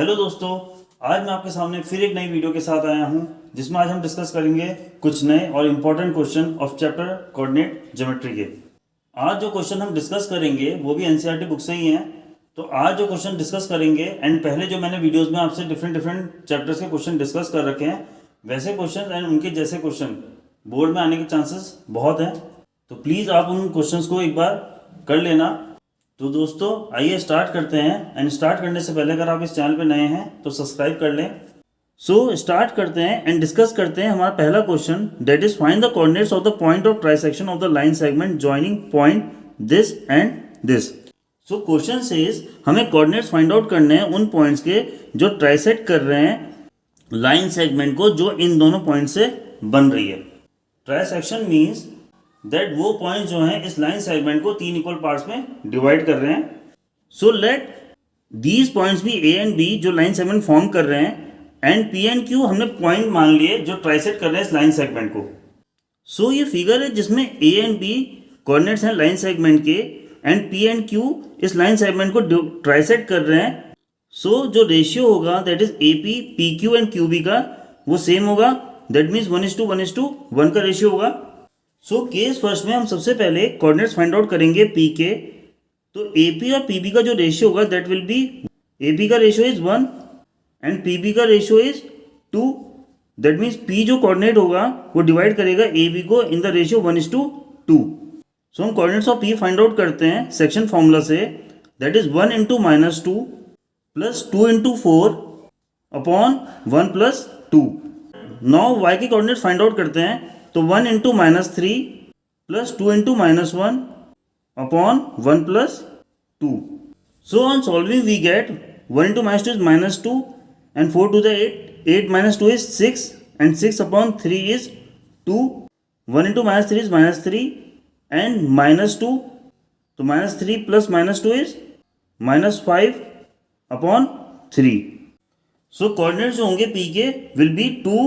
Hello दोस्तों, आज मैं आपके सामने फिर एक नई वीडियो के साथ आया हूं जिसमें आज हम डिस्कस करेंगे कुछ नए और important question of chapter coordinate geometry के। आज जो क्वेश्चन हम डिस्कस करेंगे वो भी एनसीईआरटी बुक से ही हैं। तो आज जो क्वेश्चन डिस्कस करेंगे एंड पहले जो मैंने वीडियोज़ में आपसे डिफरेंट चैप्टर्स के क्वेश्चन डिस्कस कर रखे हैं वैसे क्वेश्चन एंड उनके जैसे क्वेश्चन बोर्ड में आने के चांसेस बहुत हैं। तो प्लीज़ आप उन क्वेश्चंस को एक बार कर लेना। तो दोस्तों आइए स्टार्ट करते हैं एंड स्टार्ट करने से पहले अगर आप इस चैनल पे नए हैं तो सब्सक्राइब कर लें। सो स्टार्ट करते हैं एंड डिस्कस करते हैं हमारा पहला question, that is find the coordinates of the point of trisection of the line segment joining point this and this. So question says हमें कोऑर्डिनेट्स फाइंड आउट करने हैं उन पॉइंट्स के जो ट्राइसेक्ट कर रहे हैं लाइन सेगमेंट को जो इन दोनों पॉइंट से बन रही है। ट्राइसेक्शन मीन्स दैट वो पॉइंट जो हैं इस लाइन सेगमेंट को तीन इक्वल पार्ट्स में डिवाइड कर रहे हैं। सो लेट दीज पॉइंट्स भी ए एंड बी जो लाइन सेगमेंट फॉर्म कर रहे हैं एंड पी एंड क्यू हमने पॉइंट मान लिए जो ट्राइसेक्ट कर रहे हैं इस लाइन सेगमेंट को। सो ये फिगर है जिसमें ए एंड बी कोऑर्डिनेट्स हैं लाइन सेगमेंट के एंड पी एंड क्यू इस लाइन सेगमेंट को ट्राइसेक्ट कर रहे हैं। सो जो रेशियो होगा that is A P P Q and Q B का वो सेम होगा, दैट मीन्स 1:1:1 का रेशियो होगा। सो केस फर्स्ट में हम सबसे पहले कोऑर्डिनेट्स फाइंड आउट करेंगे पी के। तो ए पी और पी बी का जो रेशियो होगा that will be A P का ratio is 1 and P B का ratio is 2। That means P जो कोऑर्डिनेट होगा वो डिवाइड करेगा ए बी को इन द रेशियो 1:2। सो हम coordinates of P find out करते हैं सेक्शन फॉर्मूला से, that is 1 × -2 plus 2 × 4 upon 1 + 2। Now Y के कोऑर्डिनेट्स फाइंड आउट करते हैं तो 1 × -3 plus 2 × -1 upon 1 + 2। So on solving we get 1 × -2 is -2 and 4 to the 8, 8 - 2 is 6 and 6 upon 3 is 2, 1 × -3 is -3 and -2, तो -3 + -2 is -5 upon 3। So coordinates जो होंगे P के will be 2,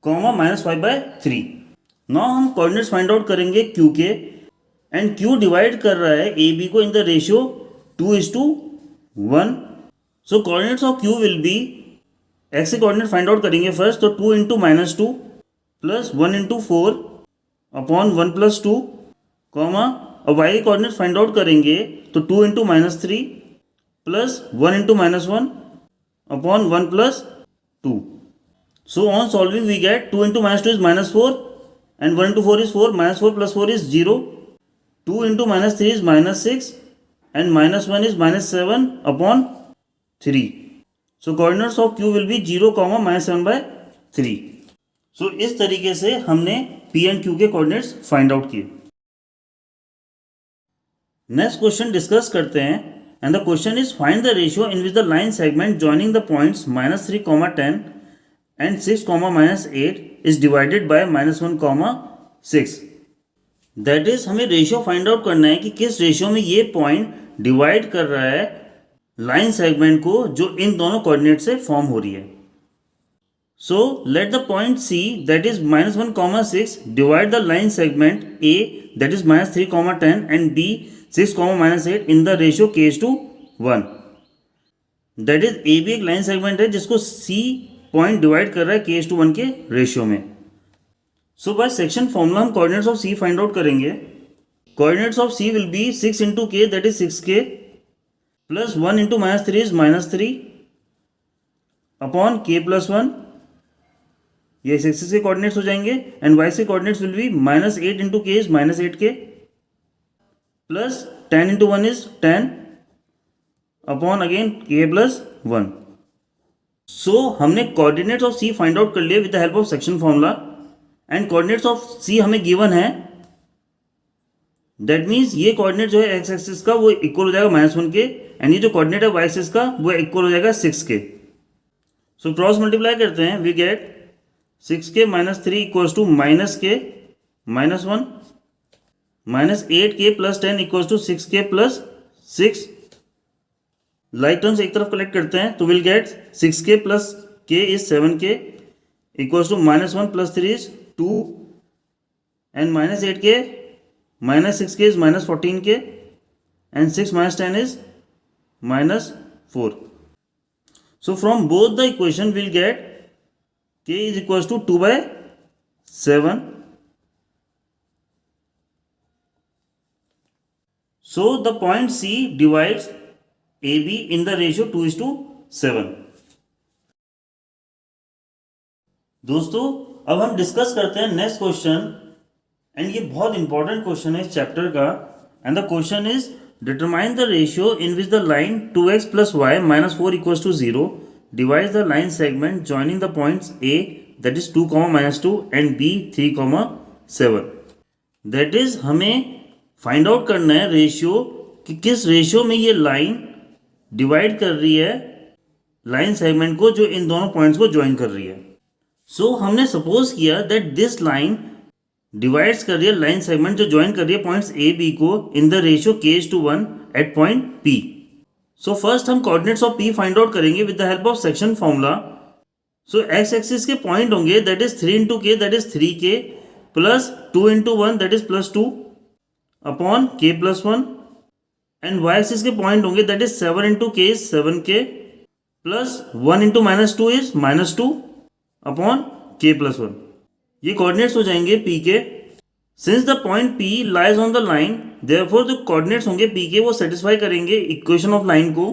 -5/3। Now हम coordinates find out करेंगे Q के एंड क्यू डिवाइड कर रहा है ए बी को in the ratio 2:1। So coordinates of Q will be, x के कोऑर्डिनेट फाइंड आउट करेंगे फर्स्ट, तो 2 × -2 प्लस 1 × 4 अपॉन 1 + 2, और वाई के कोऑर्डिनेट फाइंड आउट करेंगे तो 2 × -3 plus 1 × -1 upon 1 + 2। So on solving we get 2 × -2 is -4 and 1 × 4 is 4, -4 + 4 is 0, 2 × -3 is -6 and -1 is -7 upon 3. So coordinates of Q will be 0, -7/3. So इस तरीके से हमने P and Q के coordinates find out किए। Next question discuss करते हैं and the question is find the ratio in which the line segment joining the points -3, 10 and 6, -8 is divided by -1, 6। That is हमें ratio find out करना है कि किस ratio में ये पॉइंट डिवाइड कर रहा है लाइन सेगमेंट को जो इन दोनों कोऑर्डिनेट से फॉर्म हो रही है। So let the point C that is -1, 6 divide the line segment A that is -3, 10 and B 6, -8 in the ratio k:1। That is A भी एक लाइन सेगमेंट है जिसको सी पॉइंट डिवाइड कर रहा है k:1 के रेशियो में। सो बाय सेक्शन फॉर्मूला हम coordinates of C find out करेंगे। Coordinates of C will be 6 × k that is 6k plus 1 × -3 is -3 upon k + 1। ये एक्सिस के कोऑर्डिनेट्स हो जाएंगे एंड वाई के coordinates will be -8 × k is -8k plus 10 × 1 is 10 upon again k + 1। So हमने coordinates of C find out कर लिए with the help of section formula and coordinates of C हमें given है। That means ये coordinate जो है x axis का वो इक्वल हो जाएगा -1 के एंड ये जो कोऑर्डिनेट है वाई एक्सिस का वो इक्वल हो जाएगा 6 के। सो क्रॉस मल्टीप्लाई करते हैं, we get 6k - 3 equals to -k -1 -8k + 10 equals to 6k + 6। Like terms एक तरफ कलेक्ट करते हैं तो will get 6k + k is 7k equals to -1 + 3 is 2 and -8k -6k is -14k and 6 - 10 is -4। So from both the equation we'll get k is equals to 2/7. So the point C divides AB in the ratio 2:7. दोस्तों अब हम discuss करते हैं next question, and ये बहुत important question है इस chapter का. And the question is determine the ratio in which the line 2x + y - 4 = 0 divides the line segment joining the points A, that is 2, -2 and B 3, 7. That is हमें find out करना है ratio कि किस ratio में ये line divide कर रही है लाइन सेगमेंट को जो इन दोनों पॉइंट्स को ज्वाइन कर रही है. सो हमने सपोज किया दैट दिस लाइन डिवाइड्स कर रही है लाइन सेगमेंट जो ज्वाइन कर रही है पॉइंट्स ए बी को in the ratio k:1 at point P. So first हम coordinates of P find out करेंगे with the help of section formula. So X axis के पॉइंट होंगे that is 3 × k, that is 3k, plus 2 × 1 that is +2 upon k+1, and y axis के point होंगे that is 7 × k is 7k, plus 1 × -2 is -2 upon k+1. ये coordinates हो जाएंगे P के. Since the point P lies on the line, therefore जो coordinates होंगे P के वो सेटिस्फाई करेंगे इक्वेशन ऑफ लाइन को,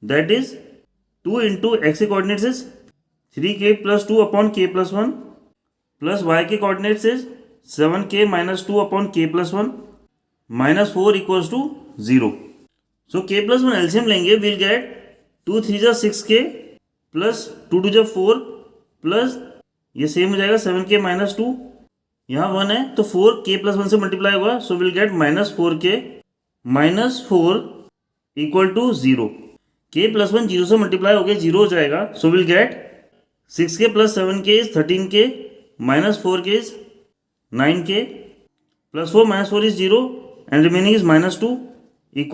दैट इज 2 × x के coordinates is 3k + 2 upon k+1, plus y के coordinates is 7k - 2 upon k+1 -4 = 0. So k+1 LCM लेंगे, will get 2 × 3 = 6k, plus 2 × 2 = 4, plus ये सेम हो जाएगा 7k - 2, यहाँ 1 है तो 4k+1 से मल्टीप्लाई होगा, so will get -4k -4 = 0. k+1 0 से मल्टीप्लाई हो गया 0 हो जाएगा, so will get 6k + 7k is 13k, -4k is 9k, +4 - 4 is 0 and remaining is -2 =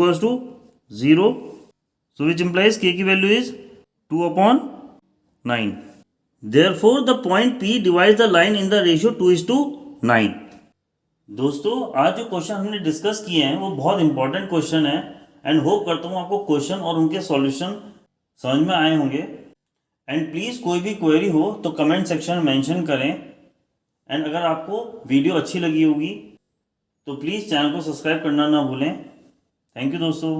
0. So which implies k की value is 2/9. Therefore the point P divides the line in the ratio 2:9. दोस्तों आज जो question हमने discuss किए हैं वो बहुत important question है, एंड होप करता हूँ आपको क्वेश्चन और उनके सॉल्यूशन समझ में आए होंगे. एंड प्लीज़ कोई भी क्वेरी हो तो कमेंट सेक्शन में मेंशन करें. एंड अगर आपको वीडियो अच्छी लगी होगी तो प्लीज़ चैनल को सब्सक्राइब करना ना भूलें. थैंक यू दोस्तों.